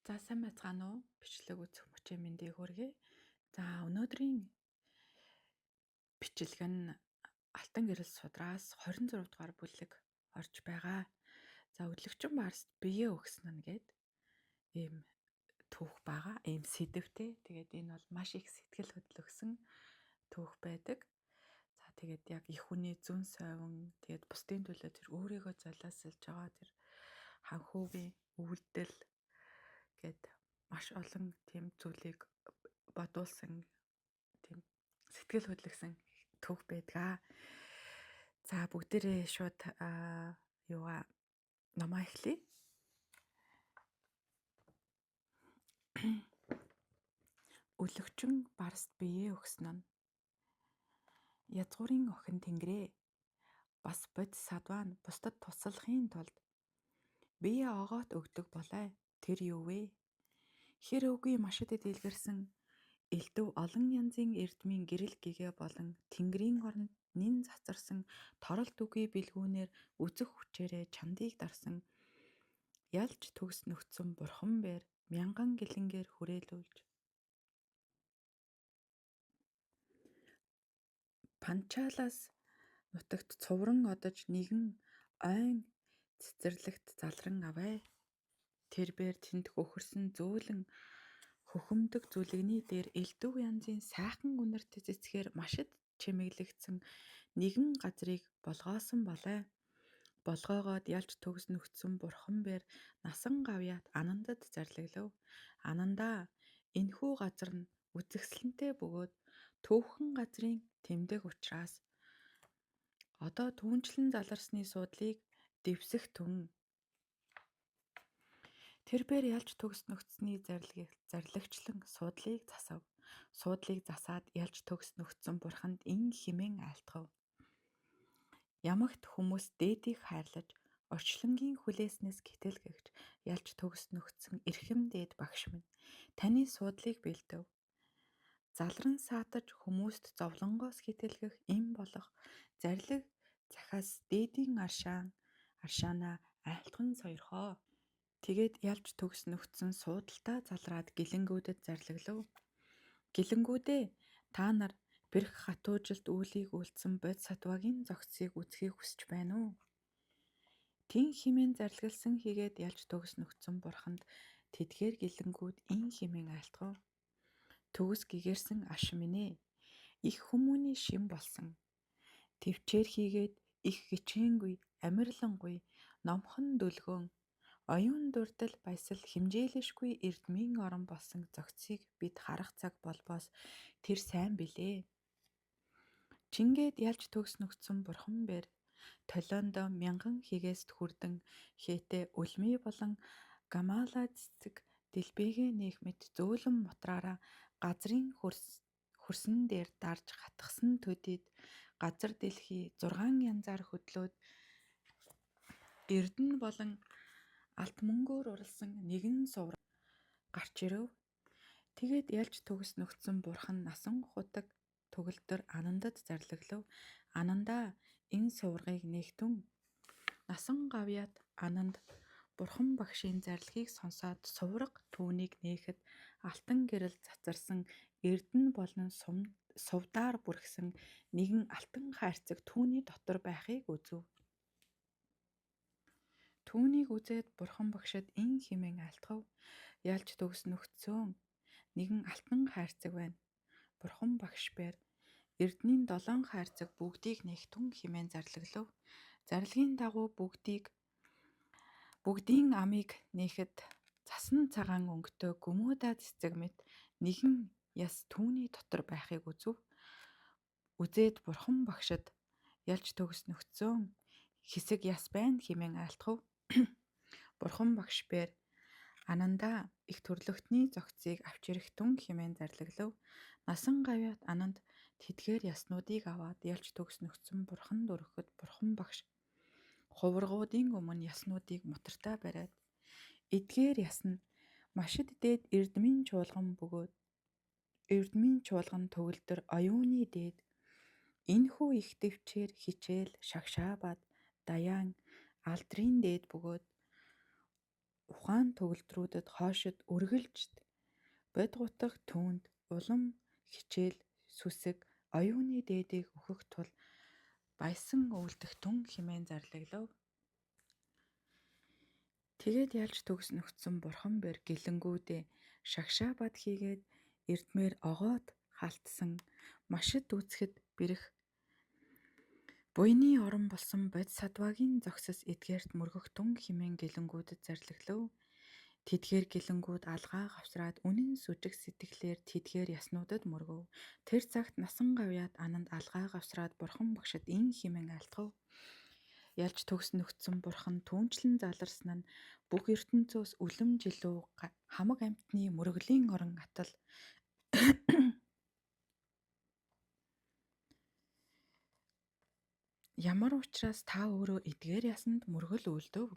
За сайн байцгаана уу? Бичлэг үзэх мөчөө мэндийг хүргэе. За өнөөдрийн бичлэг нь Алтан гэрэл судраас 26 дугаар бүлэг орж байгаа. За өдлөгчөн Барст бие өгсөн нь гээд ийм түүх байгаа. Ийм сэдвтэй. Тэгээд энэ бол маш их сэтгэл хөдлөсөн түүх байдаг. За тэгээд яг их хүний зүн совин тэгээд бусдын төлөө тэр өөрийгөө золиослж байгаа тэр ханхуугийн үйлдэл гээд маш олон тийм зүйлийг бодуулсан тийм сэтгэл хөдлөсөн түүх байдгаа. За бүгдээрээ шууд юугаа намаа эхлэе. Өглөгчөн Барст бие өгсөн нь язгуурын охин тэнгэрээ бас бод садваа нь бусдад туслахын тулд бие огоот өгдөг болой. Тэр юу вэ? Хэр өвгүй машидэд илгэрсэн элдв олон янзын эрдмийн гэрэл гэгээ болон тэнгэрийн оронд нин цацарсан торолт үгүй бэлгүүнээр үзэх хүчээрээ чандыг дарсан ялж төгс нөхцөн бурхан бээр мянган гэлэнгээр хүрээлүүлж Панчалаас нутагт цувран одож нэгэн ойн цэцэрлэгт залран авэ. Тэр бээр тэнд хөхөрсөн зөөлөн хөхөмдөг зүлэгний дээр элдв янзын сайхан үнэрт цэцгээр машид чимэглэгдсэн нэгэн газрыг болгоосон болой. Болгоогоод ялж төгс нөхцөн бурхан бээр насан гавьяат Анандад зарлаглав. Анандаа энэхүү газар нь үзэсгэлэнтэй бөгөөд төвхөн газрын тэмдэг учраас одоо түүнчлэн заларсны суудлыг дэвсэх түн. Тэрбээр ялж төгс нөхцөний зарлагчлан суудлыг засав. Суудлыг засаад ялж төгс нөхцөн бурханд ин химэн айлтгав. Ямагт хүмүүс дээдийг хайрлаж орчлонгийн хүлээснээс гэтэлгэгч ялж төгс нөхцөн эрхэм дээд багш минь таны суудлыг бэлдэв. Залран саатаж хүмүүст зовлонгоос гэтэлгэх им болох зарлиг захаас дээдийн аршаанаа айлтган сойрхоо. Тэгээд ялж төгс нөхцөн суудалтаа залраад гэлэнгүүдэд зарлаглав. Гэлэнгүүдээ та нар бэрх хатуужилт үүлийг үйлдсэн бод сатвагийн зогцсыг үзхийг хүсэж байна уу? Тин химэн зарлаглсан хийгээд ялж төгс нөхцөн бурханд тэдгээр гэлэнгүүд ин химэн айлтгав. Төгс гэгэрсэн аш минь ээ. Их хүмүүний шим болсон. Төвчээр хийгээд их хичээнгүй, амирлангүй, номхон дөлгөөн, оюун дурдал баясал хэмжээлэшгүй эрдмийн орон болсон зохицыг бид харах цаг болбоос тэр сайн билээ. Чингээд ялж төгс нөхцөн бурхан бээр толиондоо мянган хигээст хүрдэн хээтэй үлмий болон гамала цэцэг дэлбэгээ нээх мэт зөөлөн мутраараа газрын хөрсөн дээр дарж хатгсан төдийд газар дэлхий 6 янзаар хөдлөөд эрдэн болон алт мөнгөөр уралсан нэгэн сувраг гарч ирэв. Тэгээд ялж төгс нөхцөн бурхан насан худаг төгөлдөр Анандад зарлаглав. Анандаа энэ суврагыг нэхтүн насан гавьяат Ананд бурхан багшийн зарлагыг сонсоод сувраг түүнийг нээхэд алтан гэрэл цацарсан эрдэн болон сувдаар бүрхсэн нэгэн алтан хайрцаг түүний дотор байхыг үзв. Түүнийг үзээд бурхан багшид ин химэн айлтгав. Ялж төгс нөхцөн нэгэн алтан хайрцаг байна. Бурхан багш бээр эрдэнийн 7 хайрцаг бүгдийг нэхтүн химэн зарлаглав. Зарлагын дагуу бүгдийн амийг нээхэд цасан цагаан өнгөтэй гүмөөдаа цэцэг мэт нэгэн яс түүний дотор байхыг үзв. Үзээд бурхан багшид ялж төгс нөхцөн хэсэг яс байна химэн айлтгав. Бурхан багш бээр Анандаа их төрлөختний зохицыг авч ирэх түн химэн зарлаглав. Насан гавьяат Ананд тэдгээр яснуудыг аваад ялж төгс нөхцөн бурханд өргөхөд бурхан багш хуваргуудын өмнө яснуудыг мутартаа бариад эдгээр ясна машид дээд эрдмийн чуулган төгөлдөр оюуны дээд энэхүү их төвчээр хичээл шагшаабад даяан алдрын дээд бөгөөд ухаан төгөлдрүүдэд хоошид үргэлжид бод гутах түүнд улам хичээл сүсэг оюуны дээдийг өгөх тул баясан өвөлдөх түн хэмээн зарлаглав. Тэгээд ялж төгс нөхцөн бурхан бэр гэлэнгүүдээ шагшаа бад хийгээд эрдмээр огоод халтсан машид үзэхэд бэрх буйны орон болсон бод садваагийн зогсос эдгээрт мөргөх түн хэмээн гэлэнгүүдэд зарлаглав. Тэдгээр гэлэнгүүд алгаа гавсраад үнэн сүжиг сэтгэлээр тэдгээр яснуудад мөргөв. Тэр цагт насан гавьяат ананд алгаа гавсраад бурхан багшид ин хэмээн айлтгав. Ялж төгс нөхцөн бурхан түүнчлэн заларсан нь бүх ертөнцөөс үлэм жилүү хамаг амьтны мөргөлийн орон атал ямар учраас та өөрөө эдгээр ясанд мөргөл үлдэв.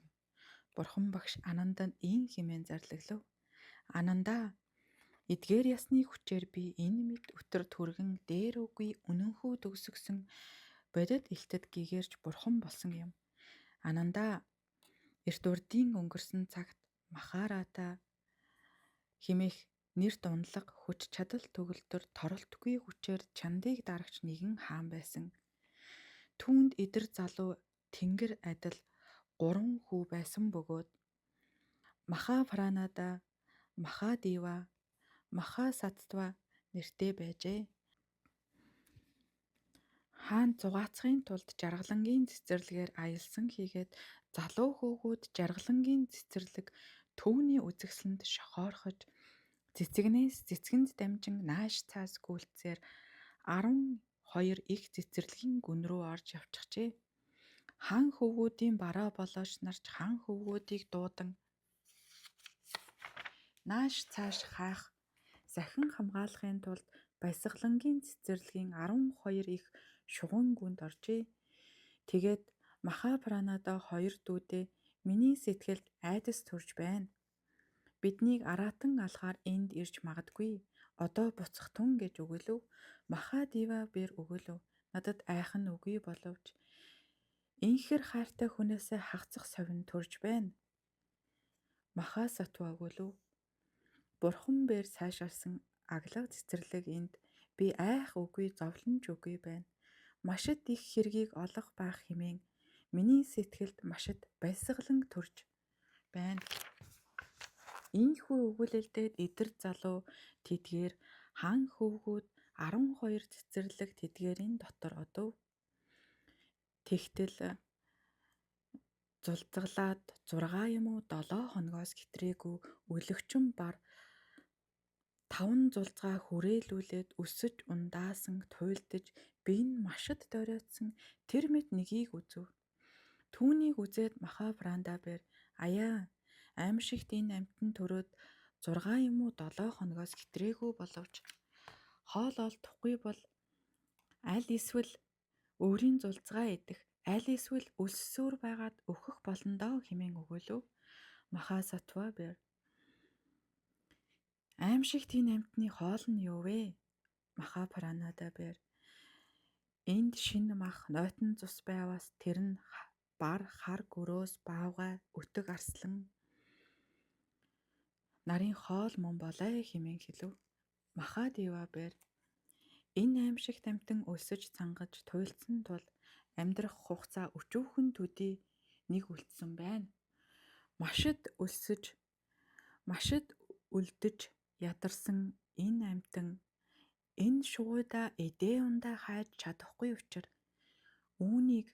Бурхан багш Ананданд ин хэмээн зарлаглав. Анандаа, эдгээр ясны хүчээр би энэ мэд өтөр түргэн дээр үгүй үнэнхүү төгсгсөн бодит элтэд гэгэрч бурхан болсон юм. Анандаа, эрт урдын өнгөрсөн цагт Махарата хэмээх нэр дунлаг хүч чадал төгөлдөр торолтгүй хүчээр чандыг дарагч нэгэн хаан байсан. Түүнд идэр залуу тэнгэр адил 3 хүү байсан бөгөөд Махапранада, Махадева, Махасаттва нэртэй байжээ. Хаан зугаацахын тулд жаргалангийн цэцэрлэгээр аялсан хийгээд залуу хүүгүүд жаргалангийн цэцэрлэг төвний үзэгсэлэнд шохоорхож цэцэгнээс цэцгэнд дамжин нааш цаас гүйлцээр 12 их цэцэрлэгийн гүн рүү орж явчихжээ. Хаан хөвгүүдийн бараа болооч нарч хаан хөвгүүдийг дуудан нааш цааш хаах захин хамгаалахын тулд баясгалангийн цэцэрлэгийн 12 их шугам гүнд оржээ. Тэгээд Махапранада 2 дүүдээ миний сэтгэлд айдас төрж байна. Биднийг аратан алгаар энд ирж магадгүй. Одоо буцах тун гэж өгөлөв. Махадева бэр өгөлөв. Надад айхан үгүй боловч инхэр хайртай хүнээсээ хагцах совин төрж байна. Махасатва өгөлөв. Бурхан бэр сайшаасан аглаг цэцэрлэг энд би айх үгүй зовлонж үгүй байна. Машид их хэргийг олох байх хэмээн миний сэтгэлд машид баясгалан төрж байна. Ийхүү өгүүлэлтэд идэр залуу тэдгээр хаан хөвгүүд 12 цэцэрлэг тэдгээрийн дотор одов. Тэгтэл зулцгалаад 6 юм уу 7 хоногоос гэтрээгүй өлөгчөн бар 5 зулцгаа хүрээлүүлээд өсөж ундаасан туйлдаж би нь машид дориотсон тэр мэд нэгийг үзв. Түүнийг үзээд Махапранда бэр аяа аимшигт энэ амьтан төрөөд 6 юм уу 7 хоногоос гэтрээгүй боловч хоол олдохгүй бол аль эсвэл өөрийн зулцгаа идэх, аль эсвэл өлссөөр байгаад өөхөх болно доо хэмээн өгөлөв. Махасатва бэр аимшигт энэ амьтны хоол нь юу вэ? Махапранада бэр энд шин мах нойтон цус байваас тэр нь бар хар гөрөөс баавгай өтөг арслан нарын хоол мөн болоо хэмээн хэлв. Махадева бэр энэ аимшигт амьтан өлсөж цангаж туйлдсан тул амьдрах хугацаа өчүүхэн төдий нэг үлдсэн байна. Машид өлдөж ядарсан энэ амьтан энэ шугуйда эдээ ундаа хайж чадахгүй учир үүнийг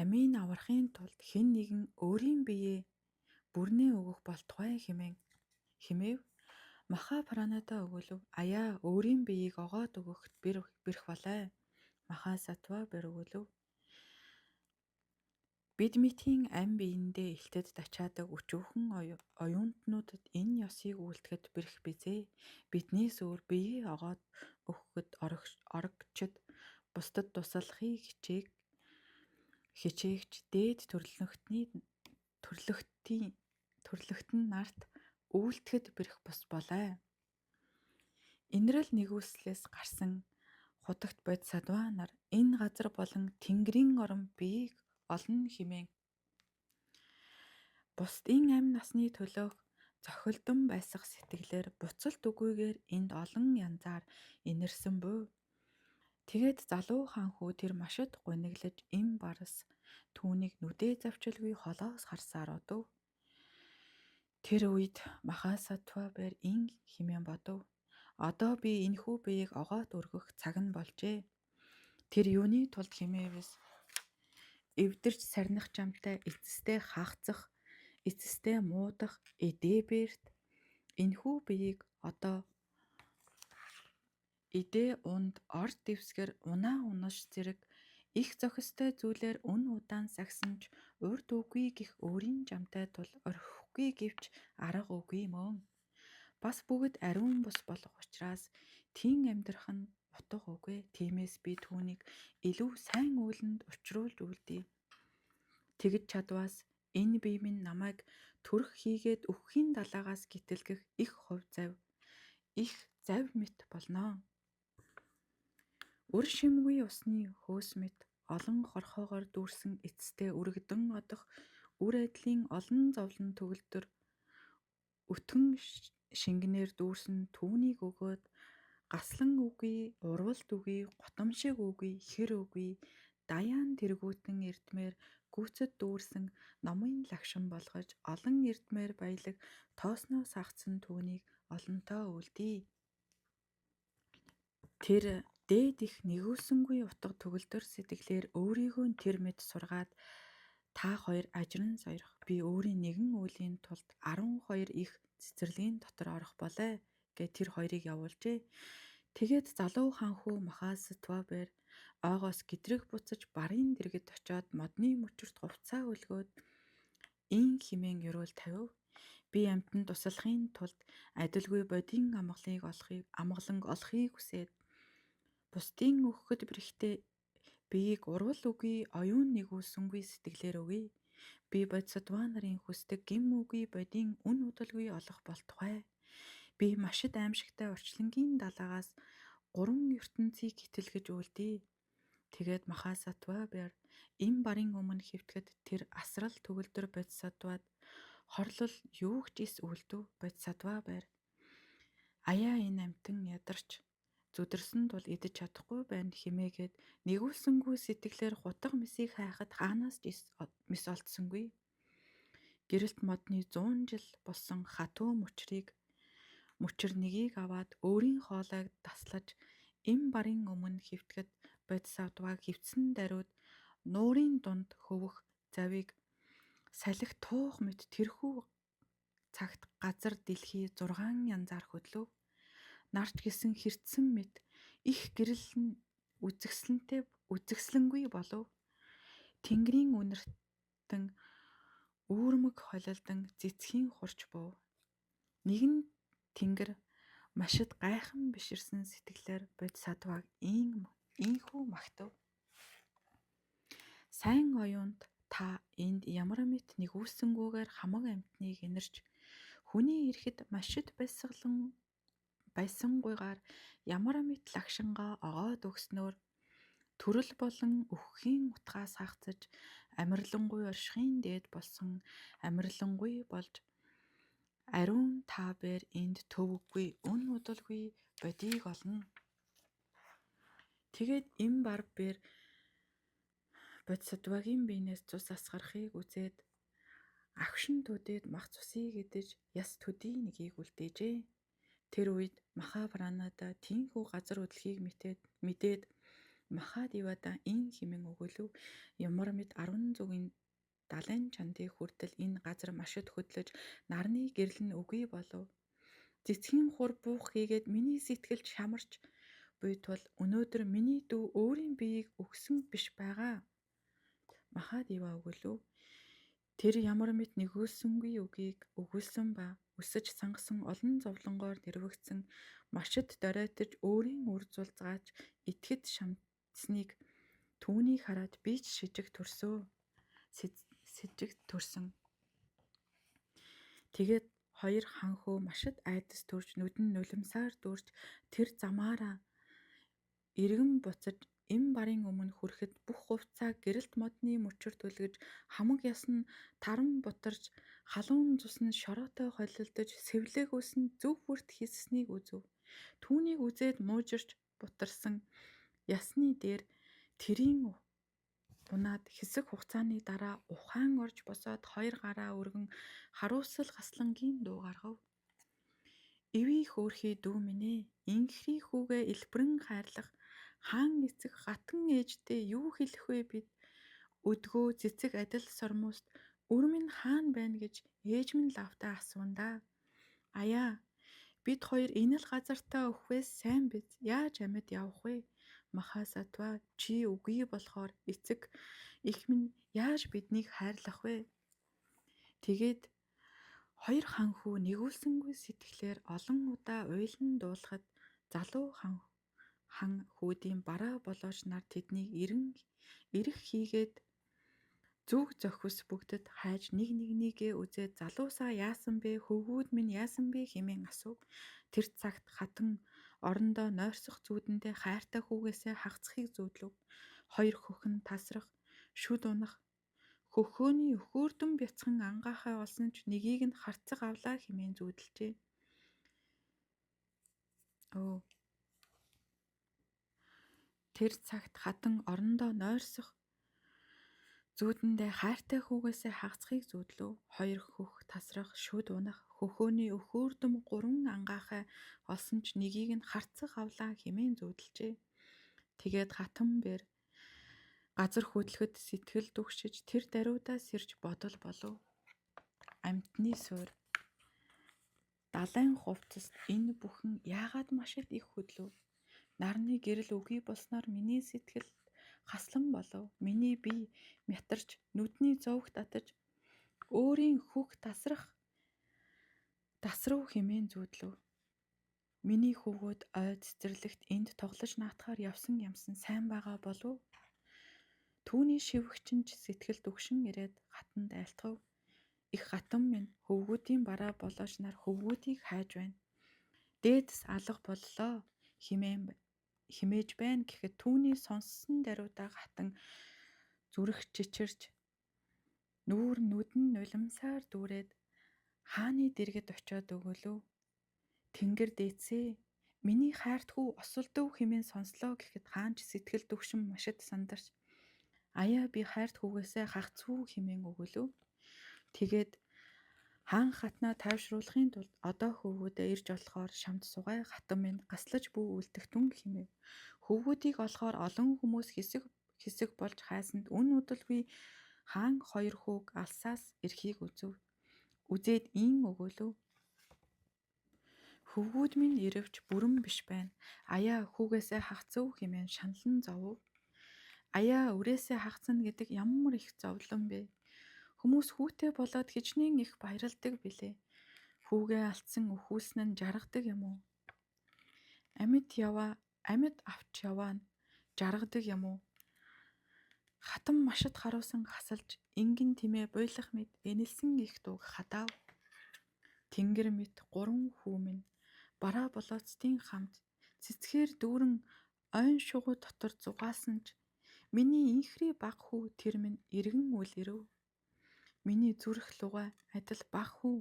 амийн аврахын тулд хэн нэгэн өөрийн биеэ бүрнээ өгөх болтугай хэмээв. Махапранада өгөлөв. Аяа өөрийн биеийг огоод өгөхөд бэрх болоо. Махасатва бэр өгөлөв. Бид мэтийн ам биендээ илтэд дачаадаг өчүүхэн оюутнуудад энэ ёсыг үйлдэхэд бэрх бизээ. Биднээс өөр биеэ огоод өгөхөд орогчд бусдад туслахыг хичээгч дээд төрлөختн нарт үйлдэхэд бэрх бус болоо. Инрэл нэгүслээс гарсан худагт бод садва нар энэ газар болон тэнгэрийн орон биеийг олно хэмээн Бусдын амь насны төлөөх зохилдон байсах сэтгэлээр буцалт үгүйгээр энд олон янзаар инэрсэн буй. Тэгээд залуу хаан хүү тэр машид гуниглаж им барс түүнийг нүдээ завчилгүй холоос харсаар одов. Тэр үед Махасатва бэр ин химэн бодов. Одоо би энэхүү биеийг огоот өргөх цаг нь болжээ. Тэр юуны тулд химээвэс эвдэрч сарних чамтай эцэстээ хаагцах, эцэстээ муудах эдээбэрт энэхүү биеийг одоо идээ унд орд дэвсгэр унаа унаш зэрэг их зохистой зүйлээр үн удаан сагсанч урд үгүй гих өөрийн жамтай тул орхихгүй гэвч арга үгүй мөн. Бас бүгд ариун бус болох учраас тийн амьдрах нь утга үгүй. Тиймээс би түүнийг илүү сайн үйлэнд учруулж үлдээ. Тэгж чадваас энэ бие минь намайг төрөх хийгээд өгөхийн далаагаас гитэлгэх их завь мэт болно. Үр шимгүй усны хөөс мэт олон хорхоогоор дүүрсэн эцэстээ үрэгдэн одох үр айдлын олон зовлон төгөлдөр өтгөн шингэнээр дүүрсэн түүнийг өгөөд гаслан үгүй, урвалт үгүй, гутамшиг үгүй, хэр үгүй, даяан тэргүүтэн эрдмээр гүйцэд дүүрсэн номын лагшин болгож олон эрдмээр баялаг тоосноос хагцсан түүнийг олонтоо үлдээ. Тэр дээд их нэгүүлсэнгүй утга төгөлдөр сэтгэлээр өөрийгөө тэр мэд сургаад та хоёр ажран сойрох. Би өөрийн нэгэн үеийн тулд 12 их цэцэрлэгийн дотор орох болоо гэж тэр хоёрыг явуулжээ. Тэгээд залуу хаан хүү Махасатва бэр оогоос гэдрэг буцаж барын дэргэд очиод модны мөчөрт хувцаа өлгөөд ин химэн ёроол тавив. Би амтнд туслахын тулд адилгүй бодийн амгаланг олохыг хүсээд бусдын өгөхөд бэрхтээ биеийг урвал үгүй оюун нэгүүлсэнгүй сэтгэлээр өгье. Би бодисодва нарын хүсдэг гим үгүй бодийн үн удалгүй олох болтугай. Би машид аимшигтай орчлонгийн далаагаас 3 ертөнцийг хэтэлгэж үлдээ. Тэгээд Махасатва бэр им барын өмнө хэвтгэд тэр асрал төгөлдөр бодисодвад хорлол юугч ис үлдэв. Бодисодва бэр аяа энэ амтан ядарч зүдэрсэн тул идэж чадахгүй байна химээгээд нэгүүлсэнгүй сэтгэлээр хутга мисийг хайхад хаанаас ч мис олдсонгүй. Гэрэлт модны 100 жил болсон хатуу мөчөр нэгийг аваад өөрийн хоолойг таслаж им барын өмнө хэвтгэд бодисодваг хөвцөн даруйд нуурын дунд хөвөх завийг салхи туух мэт тэрхүү цагт газар дэлхий 6 янзаар хөдлөв. Нарч гисэн хэрцсэн мэт их гэрэл нь үзэгслэнгүй болов. Тэнгэрийн үнэртэн үүрмэг холилдан цэцгийн хурч був. Нэгэн тэнгэр машид гайхан биширсэн сэтгэлээр бодисодваг ийхүү магтав. Сайн оюунд та энд ямар мэт нэгүүлсэнгүйгээр хамаг амьтныг инэрч хүний ирэхэд машид байсангүйгаар ямар мэт лагшингаа огоод өгснөөр төрөл болон өгөхийн утгаас хагцаж амирлангүй оршихын дээд болсон амирлангүй болж ариун та бэр энд төвөггүй үн удалгүй бодийг олно. Тэгээд им бар бэр бодисодвагийн биенээс цус асгарахыг үзээд агшин төдийд мах цусыг идэж яс төдий нэгийг үлдээжээ. Тэр үед Махабаранада тийхүү газар хөдлөхийг мэдээд Махадевада ин химэн өгүүлв. Ямар мэд 10 зүгийн далайн чандыг хүртэл энэ газар машид хөдлөж нарны гэрэл нь үгүй болов. Цэцгийн хур буух хийгээд миний сэтгэл шамарч буй тул өнөөдөр миний дүү өөрийн биеийг өгсөн биш байгаа. Махадева өгүүлв. Тэр ямар мэт нэгүүлсэнгүй үгийг өгүүлсэн ба өсөж сангасан олон зовлонгоор нэрвэгдсэн машид доройтож өөрийн үр зулцгаач итгэд шамтсныг түүнийг хараад би ч сэжиг төрсөн. Тэгээд хоёр ханхүү машид айдас төрж нүдэн нулимсаар дүүрч тэр замаараа эргэн буцаж им барын өмнө хүрэхэд бүх хувцаа гэрэлт модны мөчөр төлгөж хамаг ясн таран бутарж Халуун цус нь шороотой холилдож сэвлээгүйс нь зөв бүрт хийснийг үзв. Түүнийг үзээд муужирч бутарсан ясны дээр тэрийн унаад хэсэг хугацааны дараа ухаан орж босоод хоёр гараа өргөн харуусал хаслангийн дуу гаргав. Эвий хөөрхий дүү минь ээ, инхри хүүгээ элбэрэн хайрлах хаан эцэг гатан ээжтэй юу хэлэх вэ бид? Өдгөө цэцэг адил сормост өр минь хаана байна гэж ээж минь лавтаа асуундаа. Аяа, бид хоёр энэ л газартаа өхвээс сайн биз? Яаж амьд явах вэ? Махасатва чи үгүй болохоор эцэг их минь яаж биднийг хайрлах вэ? Тэгээд хоёр хан хүү нэгүүлсэнгүй сэтгэлээр олон удаа уйлан дуулахад залуу хан хүүдийн бараа болооч нар тэднийг эрэх хийгээд зүг зохис бүгдэд хайж нэг нэгнийгээ үзээд залуусаа яасан бэ? Хөвгүүд минь яасан бэ хэмээн асуув. Тэр цагт хатан орондоо нойрсох зүүдэндээ хайртай хүүгээсээ хагацхыг зүүдлөв. Хоёр хөхн тасрах, шүд унах, хөхөөний өхөөрдөн бяцхан ангаахай олсон ч нэгийг нь харцаг авлаа хэмээн зүүдэлжээ. Тэр цагт хатан орондоо нойрсох зүүдэндээ хайртай хүүгээсээ хагацхыг зүүдлөв. Хоёр хөх тасрах, шүд унах, хөхөөний өхөөрдөм гурван ангаахай олсон ч нэгийг нь харцаг авлаа хэмээн зүүдэлжээ. Тэгээд хатан бэр газар хөдлөхөд сэтгэл дүгшиж тэр даруйдаа сэрж бодол болов. Амьтны суурь. Далайн хувцаст энэ бүхэн яагаад маш их хөдлөв? Нарны гэрэл үгүй болсноор миний сэтгэл хаслан болов. Миний бие мятарч нүдний зовх татаж өөрийн хөх тасрав хэмээн зүүдлөв. Миний хөвгүүд ой цэцэрлэгт энд тоглож наатахаар явсан сайн байгаа болов. Түүний шивгчэнч сэтгэл дүгшин ирээд хатанд айлтгав. Их хатан минь хөвгүүдийн бараа болооч нар хөвгүүдийг хайж байна. Дээдэс алга боллоо химээж байна гэхэд түүний сонссон даруйдаа хатан зүрх чичирч нүүр нүдэн нулимсаар дүүрээд хааны дэргэд очиод өгөөлөв. Тэнгэр дээдсээ миний хайрт хүү осолдов хэмээн сонслоо гэхэд хаан ч сэтгэл дүгшин машид сандарч аяа би хайрт хүүгээсээ хагцвүү хэмээн өгөөлөв. Тэгээд хаан хатнаа тайвшруулахын тулд одоо хөвгүүдээ ирж болохоор шамд сугай хатан минь гаслаж бүү үлдэхтүн хэмэв. Хөвгүүдийг олохоор олон хүмүүс хэсэг болж хайсанд үн удалгүй хаан хоёр хүүг алсаас эрхийг үзв. Үзээд ийн өгөөлөв. Хөвгүүд минь ирвч бүрэн биш байна. Аяа хүүгээсээ хагцв хэмээн шаналн зовов. Аяа үрээсээ хагцна гэдэг ямар их зовлон бэ? Хүмүүс хүүтэй болоод хичнээн их баярладаг билээ. Хүүгээ алдсан өхүүлсэн нь жаргадаг юм уу? Амьд авч яваа нь жаргадаг юм уу? Хатан машид харуулсан хасалж ингэн тимээ буйлах мэд энэлсэн их дууг хадав. Тэнгэр мэт гурван хүү минь бараа болооцтын хамт цэцгээр дүүрэн ойн шугуу дотор зугаасан ч миний инхри баг хүү тэр минь эргэн үл ирэв. Миний зүрх лугай адил баг хүү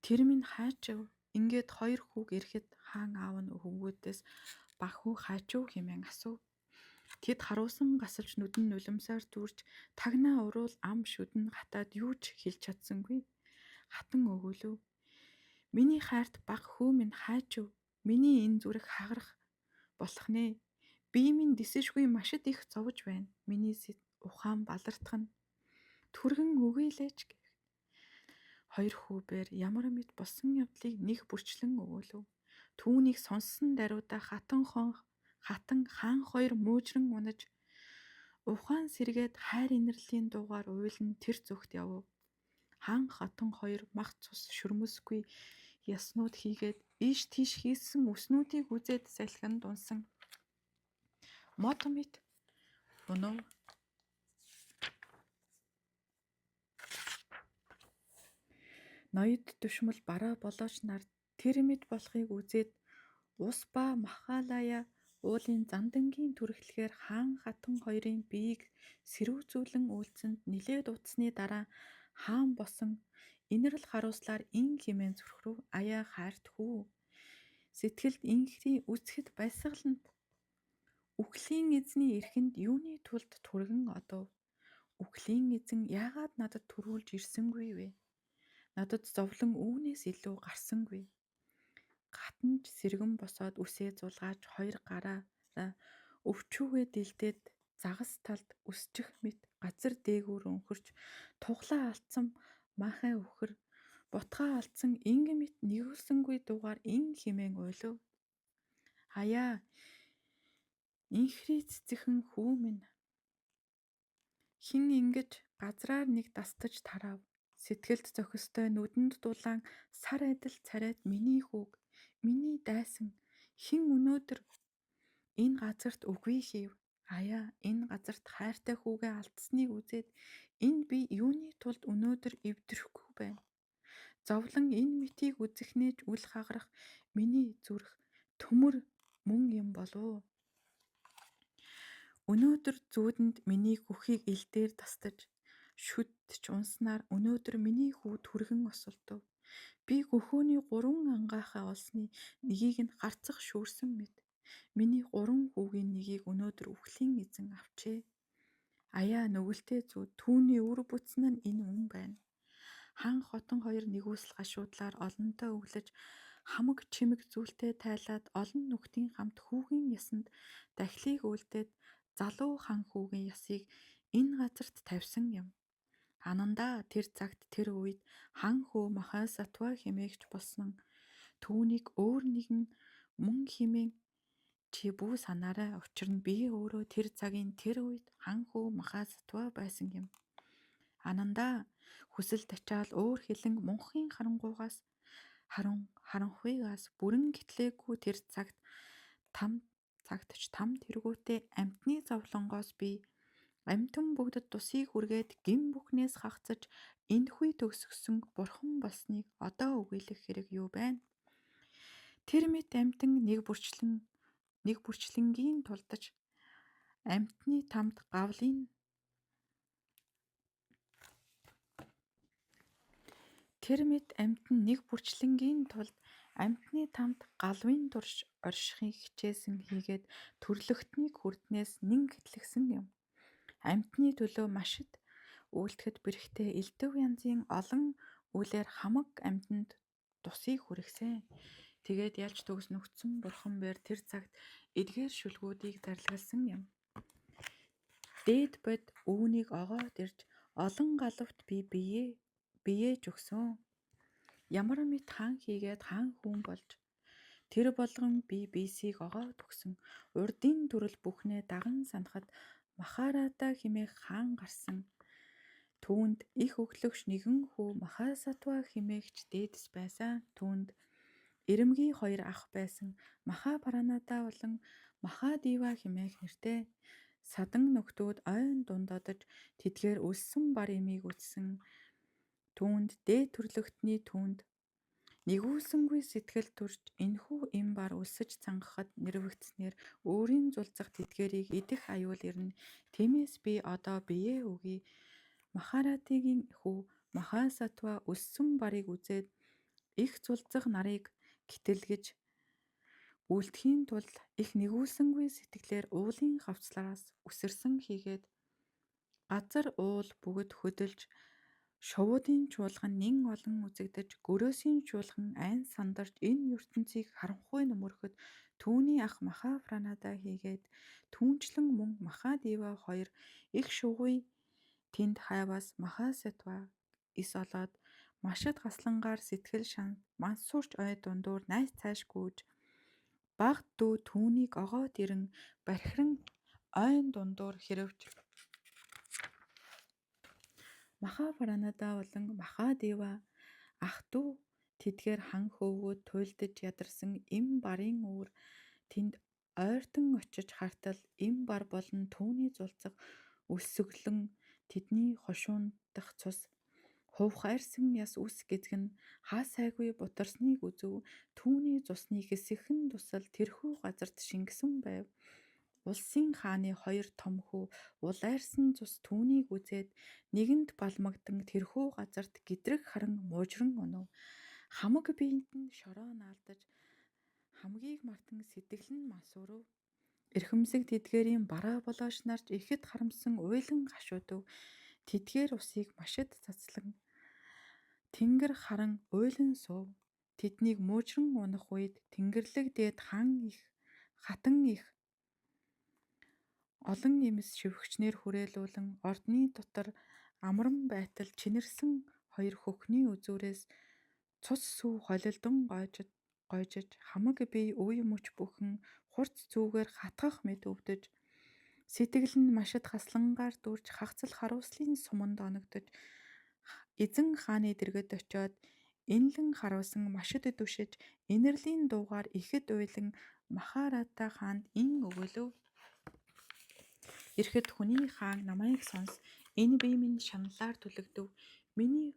тэр минь хайчив. Ингээд хоёр хүүг ирэхэд хаан аав нь хөвгүүдээс баг хүү хайчив хэмээн асуув. Тэд харуулсан гасалж нүдэн нулимсаар дүүрч тагнаа уруул ам шүдэн гатаад юу ч хэлж чадсангүй. Хатан өгөөлөв. Миний хайрт баг хүү минь хайчив. Миний энэ зүрх хагарах болох нэ. Бие минь дисэжгүй машид их зовж байна. Миний ухаан балартах нь түргэн өгөөлээч гэх. Хоёр хүүбээр ямар мэд болсон явдлыг нэг бүрчлэн өгөөлөв. Түүнийг сонссон даруйдаа хатан хаан хоёр муужран унаж ухаан сэргээд хайр инэрлийн дуугаар уйлан тэр зүгт явв. Хаан хатан хоёр мах цус шүрмэсгүй яснууд хийгээд ийш тийш хийсэн үснүүдийг үзээд салхинд унсан. Мод мэт унав. Ноёд душмал бараа болооч нар тэр мэд болохыг үзээд ус ба махалая уулын зандангийн түрхлэхээр хаан хатан хоёрын биеийг сэрүүцүүлэн үйлцэнд нилээд утсны дараа хаан босон инэрл харуулслаар ин хэмээн зүрх рүү аяа хайрт хүү. Сэтгэлд инхрий үсгэд баясгалант. Үхлийн эзний эрхэнд юуны тулд түргэн одов. Үхлийн эзэн яагаад надад төрүүлж ирсэнгүй вэ? Надад зовлон үүнээс илүү гарсангүй. Гатанж сэргэн босоод үсээ зулгааж хоёр гараараа өвчүүгээ дэлдээд загас талд үсчих мэт газар дээгүүр өнхөрч туглаа алдсан маахай өхөр бутгаа алдсан ингэ мэт нэгүүлсэнгүй дуугаар ин хэмээн уйлав. Хаяа инхрий цэцэхэн хүү минь хин ингэж газраар нэг дастаж тарав. Сэтгэлд зохистой нүдэнд дулаан сар адил царайд миний хүүг, миний дайсан хин өнөөдөр энэ газарт үгүй хийв. Аяа энэ газарт хайртай хүүгээ алдсныг үзээд энэ би юуны тулд өнөөдөр эвдрэхгүй байна. Зовлон энэ мэтийг үзэхнээж үл хагарах миний зүрх төмөр мөн юм болов. Өнөөдөр зүүдэнд миний гүхийг элдээр тастаж шүтж унснаар өнөөдөр миний хүү түргэн осолдов. Би гөхөөний 3 ангахаа олсны нэгийг нь харцах шүүрсэн мэт. Миний 3 хүүгийн нэгийг өнөөдөр үхлийн эзэн авчээ. Аяа нүгэлтэй зүү түүний үр бүтсэн нь энэ мөн байна. Хан хотон хоёр нэгүсэл гашуудлаар олонтой өглөж хамаг чимэг зүйлтэй тайлаад олон нүхтийн хамт хүүгийн ясанд дахлыг үлдээд залуу хан хүүгийн ясыг энэ газарт тавьсан юм. Анандаа тэр цагт тэр үед хан хүү Махасатва хэмээгч болсон. Түүнийг өөр нэгэн мөн хэмээн чи бүү санаарай. Учир нь би өөрөө тэр цагийн тэр үед хан хүү Махасатва байсан юм. Анандаа хүсэл тачаал өөр хилэн мунхын харанхуйгаас бүрэн гэтлээгүй тэр цагт там тэргүүтээ амтны зовлонгоос би амтан бүгдэд тусыг хүргээд гин бүхнээс хагцаж энэхүй төгсгсөн бурхан болсныг одоо үгүйлэх хэрэг юу байна? Тэр мэт амтан нэг бүрчлэнгийн тулдаж амтны тамд гавлын галвын турш оршихыг хичээсэн хийгээд төрлөختнийг хүрднээс нэн гэтлэгсэн юм. Амтны төлөө машид үйлдэхэд бэрхтээ элдв янзын олон үлээр хамаг амтанд тусыг хүргэсэн. Тэгээд ялж төгс нүгцэн бурхан бэр тэр цагт эдгээр шүлгүүдийг зарлигалсан юм. Дээд бод үүнийг огоод ирж олон галавт би биеэж өгсөн. Ямар мэт хан хийгээд хан хүн болж тэр болгон би бисийг огоод өгсөн. Урдын төрөл бүхнээ даган санахад Махарата хэмээх хаан гарсан. Түүнд их өглөгч нэгэн хүү Махасатва хэмээгч дээдэс байсан. Түүнд эрэмгий 2 ах байсан. Махапаранада болон Махадива хэмээх нэртэй. Садан нөхдүүд ойн дундадаж тэдгээр өлсөн бар эмийг үзсэн. Түүнд дээд төрлөختний түүнд нэгүүлсэнгүй сэтгэл төрж энэхүү эм бар өлсөж цангахад нэрвэгдснээр өөрийн зулцах тэдгээрийг идэх аюул ирнэ. Тиймээс би одоо бие өгье. Махаратигийн хүү Махасатва өлсөн барыг үзээд их зулцах нарыг гитэлгэж үлдэхийн тулд их нэгүүлсэнгүй сэтгэлээр уулын хавцлараас үсэрсэн хийгээд газар уул бүгд хөдөлж шувуудын чуулган нэн олон үзэгдэж гөрөөсийн чуулган айн сандарч энэ ертөнцийг харанхуй нөмөрөхөд түүний ах Махапранада хийгээд түүнчлэн мөн Махадива 2 их шугуй тэнд хайваас Махасатва ис олоод машид гаслангаар сэтгэл шанал мансуурч ой дундуур найс цааш гүйж баг дүү түүнийг огоод ирэн бархиран ойн дундуур хэрвж Махапаранада болон Махадива ах дүү тэдгээр хан хөвгүүд туйлдаж ядарсан эм барын үүр тэнд ойртон очиж хартал эм бар болон түүний зулцах өлсгөлөн тэдний хошуундах цус хувхайрсан яс үс гэзгэн хаа сайгүй бутарсныг үзв. Түүний цусны хэсэгхэн тусал тэрхүү газарт шингэсэн байв. Улсын хааны хоёр том хүү улайрсан цус түүнийг үзээд нэгэнд балмагдан тэрхүү газарт гэдрэг харан муужран өнөв. Хамаг биед нь шороо наалдаж хамгийн мартан сэтгэл нь мансуурав. Эрхэмсэг тэдгээрийн бараа болооч нарч ихэд харамсан уйлан гашуудав. Тэдгээр усыг машид цацлан тэнгэр харан уйлан суув. Тэднийг муужран унах үед Тэнгэрлэг дээд хатан их олон эмс шивгчнэр хүрээлүүлэн ордны дотор амран байтал чинэрсэн хоёр хөхний үзүүрээс цус сүү холилдон гойжиж хамаг бие үе мөч бүхэн хурц зүүгээр хатгах мэт өвдөж сэтгэл нь машид хаслангаар дүүрч хагцал харуулслын суманд оногдож эзэн хааны дэргэд очиод инлэн харуулсан машид дүшиж инэрлийн дуугаар ихэд уйлан Махарата хаанд ин өгөлөв. Ирэхэд хүний хаан намайг сонс. Энэ бие минь шаналлаар түлэгдэв. Миний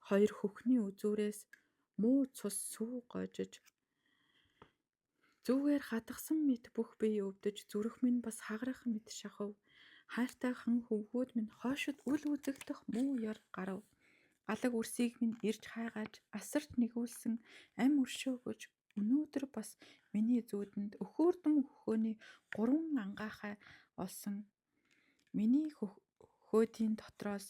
хоёр хөхний үзүүрээс муу цус сүү гойжиж зүүгээр хатгасан мэт бүх бие өвдөж зүрх минь бас хагарах мэт шахав. Хайртай хан хөвгүүд минь хоошид үл үзэгдэх муу яр гарав. Галаг үрсийг минь ирж хайгааж асарт нэгүүлсэн ам өршөөгөж өнөөдөр бас миний зүүдэнд өхөөрдөн хөхөөний 3 ангаахай олсон. Миний хөөдийн дотроос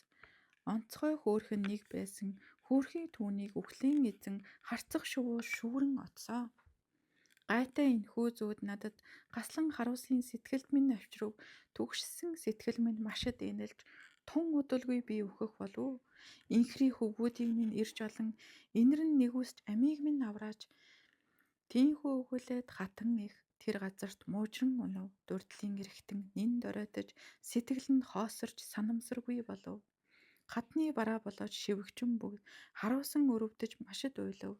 онцгой хөөрхөн нэг байсан. Хөөрхий түүнийг үхлийн эзэн харцах шувуур шүүрэн отсоо. Гайтай энхүү зүүд надад гаслан харуулслын сэтгэлд минь авчрав. Түгшсэн сэтгэл минь машид энэлж тун удалгүй би өөхөх болов. Инхри хөвгүүдийг минь ирж олон инэрн нэгүсч амийг минь авраач. Тийхүү өгүүлээд хатан их тэр газарт муужран өнөв. Дурдлын эрэхтэн нин доройтож сэтгэл нь хоосорч санамсаргүй болов. Хатны бараа болоод шивгчэн бүгд харуулсан өрөвдөж машид уйлав.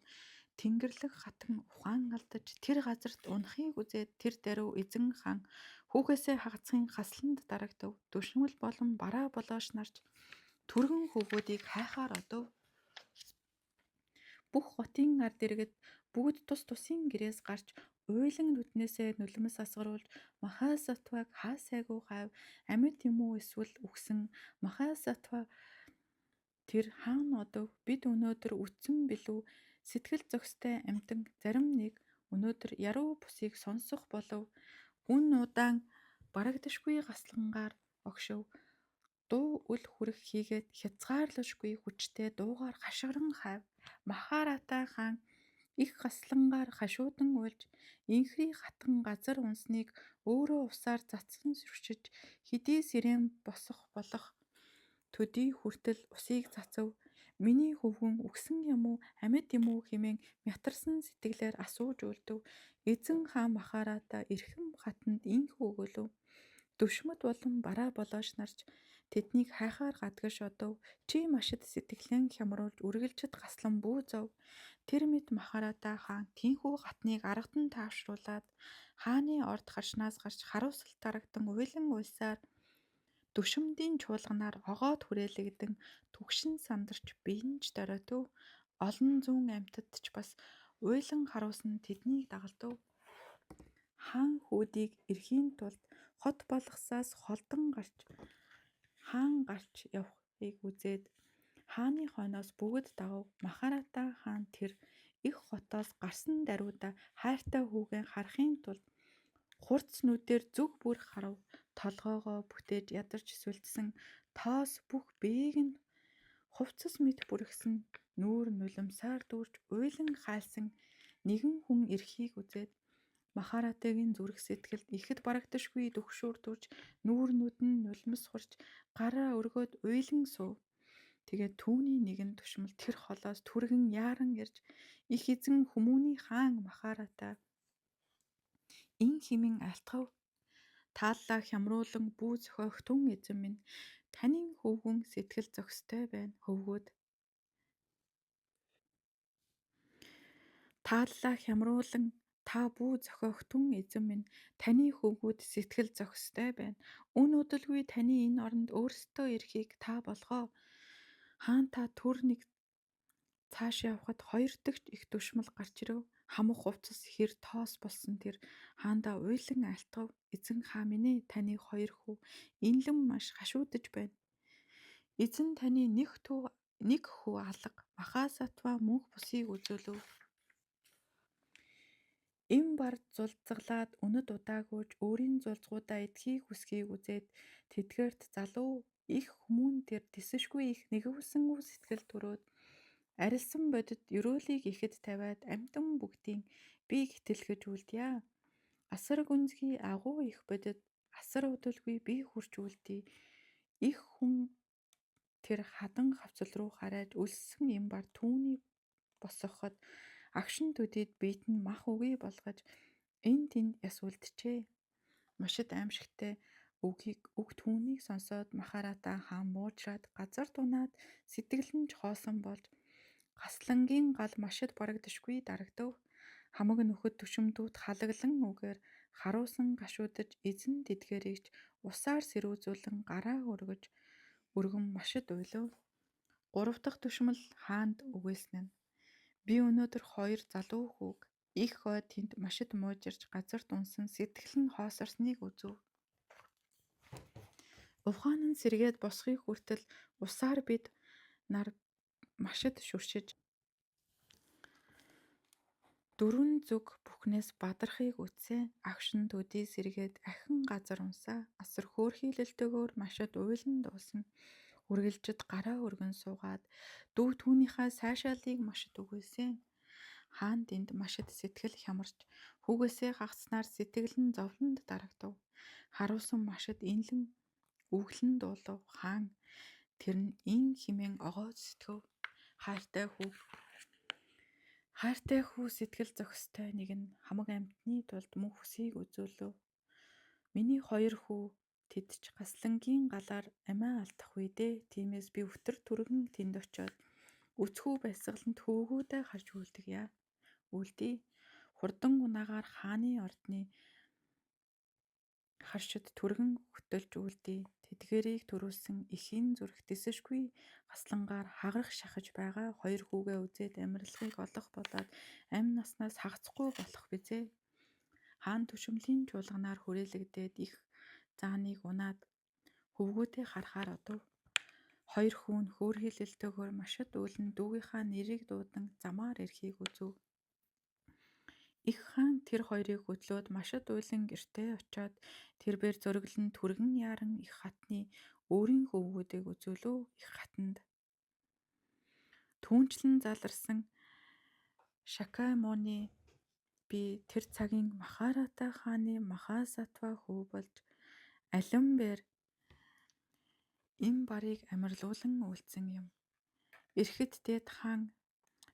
Тэнгэрлэг хатан ухаан алдаж тэр газарт унахыг үзээд тэр даруй эзэн хаан хүүхээсээ хагацхын хасланд дарагдав. Дүшмэл болон бараа болооч нарч түргэн хөвгүүдийг хайхаар одов. Бүх хотын ард иргэд бүгд тус тусын гэрээс гарч уйлан нүднээсээ нулимс асгаруулж Махасатваг хаасайгүй хайв амьд юм уу эсвэл үхсэн Махасатва тэр хаана одов бид өнөөдөр үтсэн билүү сэтгэл зохистой амтан зарим нэг өнөөдөр яруу бусыг сонсох болов үн удаан барагдашгүй гаслангаар огшов дуу үл хүрэх хийгээд хязгаарлашгүй хүчтэй дуугаар хашгиран хайв. Махарата хаан их гаслангаар хашуудан уйлж инхри хатан газар унсныг өөрөө усаар цацсан шүршиж хэдий сэрэн болох төдий хүртэл усыг цацав. Миний хөвгөн үхсэн юм уу амьд юм уу хэмээн мятарсан сэтгэлээр асууж үлдэв. Эзэн хаан Махарата эрхэм хатанд инхүү өгөлөв. Дүшмэд болон бараа болооч нарч тэднийг хайхаар гадагш одов. Чи машид сэтгэлэн хямруулж үргэлжид гаслан бүү зов. Тэр мэд Махарата хаан тийхүү гатныг аргадан таавшруулад хааны орд харшнаас гарч харуулсалт дарагдан уйлан уйлсаар дүшмдийн чуулганаар огоод хүрээлэгдэн түгшин сандарч биенж доройтов. Олон зүүн амьтад ч бас уйлан харуулсан тэднийг дагалдав. Хаан хүүдийг эрхийн тулд хот болгосаас холдон хаан гарч явахыг үзээд хааны хойноос бүгд дагав. Махарата хаан тэр их хотоос гарсан даруйда хайртай хүүгээ харахын тулд хурц нүдээр зүг бүр харав. Толгоогоо бүтээж ядарч сүлдсэн тоос бүх биеийг нь хувцас мэт бүргсэн нүүр нулимсаар дүүрч уйлан хайлсан нэгэн хүн эрхийг үзээд Махаратагийн зүрх сэтгэлд ихэд барагдашгүй дөхшүүрдүрж нүүрнүүд нь нулимс хурж гараа өргөөд уйлан суув. Тэгээд түүний нэгэн түшмэл тэр холоос түргэн яаран ирж их эзэн хүмүүний хаан Махарата ин химэн алтгав. Тааллаа хямруулан бүү зохиох түн эзэн минь танин хөвгүн сэтгэл зохистой байна. Хөвгүүд тааллаа хямруулан та бүү зохиох түн эзэн минь таны хөвгүүд сэтгэл зохистой байна. Үн удалгүй таны энэ оронд өөрсдөө эрхийг та болгоо. Хаан та төр нэг Цааш явхад хоёр дахь их түшмэл гарч ирэв. Хамаг хувцас хэр тоос болсон тэр хаандаа уйлан айлтгав. Эзэн хаан минь ээ, таны хоёр хүү инлэн маш хашуудж байна. Эзэн таны нэг хүү алга Махасатва мөнх бусыг үзүүлв. Им бар зулцглаад өнөд удаагүйж өөрийн зулцгуудаа эдхийг хүсхийг үзээд тэдгээрт залуу их хүмүүн тэр тисэшгүй их нэгвсэнгүй сэтгэл төрөөд арилсан бодит ерөөлийг ихэд тавиад амтан бүгдийн би гитэлгэж үлдъя. Асар гүнзгий агуу их бодит асар удалгүй би хурж үлдъя. Их хүн тэр хадан хавцал руу хараад өлссөн им бар түүний босгоход агшин төдийд биет нь мах үгүй болгож энд тэнд яс үлджээ. Машид аимшигтай үг түүнийг сонсоод Махарата хаан муужраад газар дунаад сэтгэл нь хоосон болж гаслангийн гал машид барагдашгүй дарагдав. Хамаг нөхөд түшимдүүд халаглан үгээр харуулсан гашуудаж эзэн тэдгээрийгч усаар сэрүүзүүлэн гараа өргөн машид уйлав. Гурав дахь түшмэл хаанд үгээлсэн нь би өнөөдөр хоёр залуу хүүг их хой тэнд машид муужирч газар дунсан сэтгэл нь хоосорсныг үзв. Ухаан нь сэргээд босхийг хүртэл усаар бид нар машид шүршиж дөрвөн зүг бүхнээс бадрахыг үтсэн. Агшин төдий сэргээд ахин газар унсаа. Асар хөөрхийлөлтөөр машид уйлан дуусан. Үргэлжид гараа өргөн суугаад дүү түүнийхээ сайшаалыг машид үгүйсэн. Хаанд энд машид сэтгэл хямарч хүүгээсээ хагацснаар сэтгэл нь зовлонд дарагдав. Харуулсан машид инлэн үглэн дуулав. Хаан тэр нь ин химэн огоож сэтгэв. Хайртай хүү сэтгэл зохистой нэг нь хамаг амьтны тулд мөнх хүсийг үзүүлв. Миний хоёр хүү тэдч гаслангийн галаар амиа алдах үедээ тиймээс би өтөр түргэн тэнд очиод өцхүү байсгаланд хөвгүүдээ харж үлдъя. Хурдан унаагаар хааны ордны харшид түргэн хөтөлж үлдъя. Тэдгээрийг төрүүлсэн эхийн зүрх тисэшгүй гаслангаар хагарах шахаж байгаа хоёр хүүгээ үзээд амьдралыг олох болоод амь наснаас хагацгүй болох бизээ. Хаан түшмлийн чуулганаар хүрээлэгдээд их зааныг унаад хөвгүүдээ харахаар одов. Хоёр хүү нь хөөрхийлөлтөөр машид уйлан дүүгийнхаа нэрийг дуудан замаар ирэхийг үзв. Их хаан тэр хоёрыг хөдлөөд машид уйлан гэртээ очиод тэрбээр зөрөглөн түргэн яаран их хатны өөрийн хөвгүүдийг үзүүлв. Их хатанд түүнчлэн заларсан Шакямуни би тэр цагийн Махарата хааны Махасатва хүү болж алин бээр им барыг амарлуулан үйлдсэн юм. Ирэхэд дээд хаан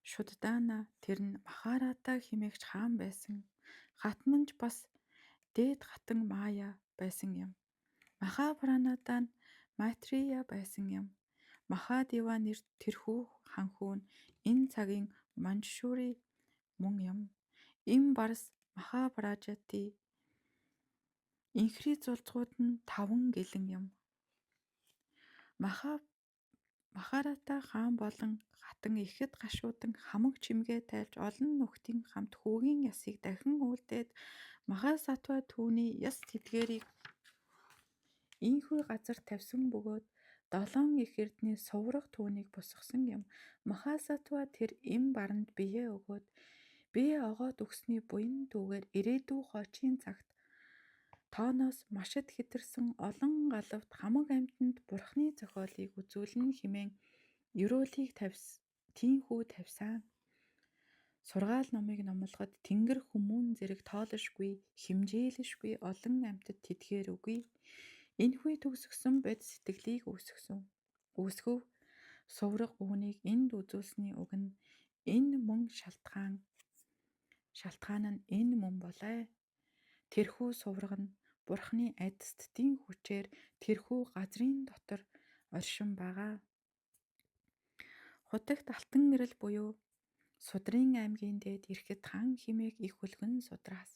Шуддаана тэр нь Махарата хэмээгч хаан байсан. Хатманч бас дээд хатан Мая байсан юм. Махапранада нь Майтрия байсан юм. Махадева нэр тэрхүү ханхүү нь энэ цагийн Манжшури мөн юм. Им барс Махапражати инхри зулцгууд нь 5 гэлэн юм. Махарата хаан болон хатан ихэд гашуудан хамаг чимгээ тайлж олон нөхдийн хамт хүүгийн ясыг дахин үлдээд Махасатва түүний яс тэдгээрийг инхүү газар тавьсан бөгөөд 7 их эрдний суврах түүнийг босгосон юм. Махасатва тэр им баранд бие өгөөд бие огоод өгсний буян түүгээр ирээдүй хойчийн цагт тооноос машид хэтэрсэн олон галавт хамаг амьтанд бурхны зохиолыг үзүүлнэ хэмээн ерөөлийг тийхүү тавьсан. Сургаал номыг номлоход тэнгэр хүмүүн зэрэг тоолошгүй, химжээлшгүй олон амьтад тэдгээр үгүй. Энэхүү төгсгсөн бод сэтгэлийг үүсгэв. Суврах үүнийг энд үзүүлсний уг нь энэ мөн шалтгаан нь энэ мөн болоо. Тэрхүү сувраг нь бурхны айдастдын хүчээр тэрхүү газрын дотор оршин байгаа. Хутагт алтан гэрэл буюу Судрын аймгийн дээд ирэхэд хаан химээх их хөлгөн судраас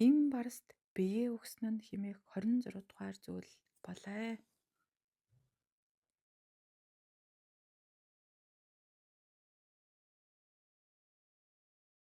им барст бие өгсөн нь химээх 26 дугаар зүйл болоо.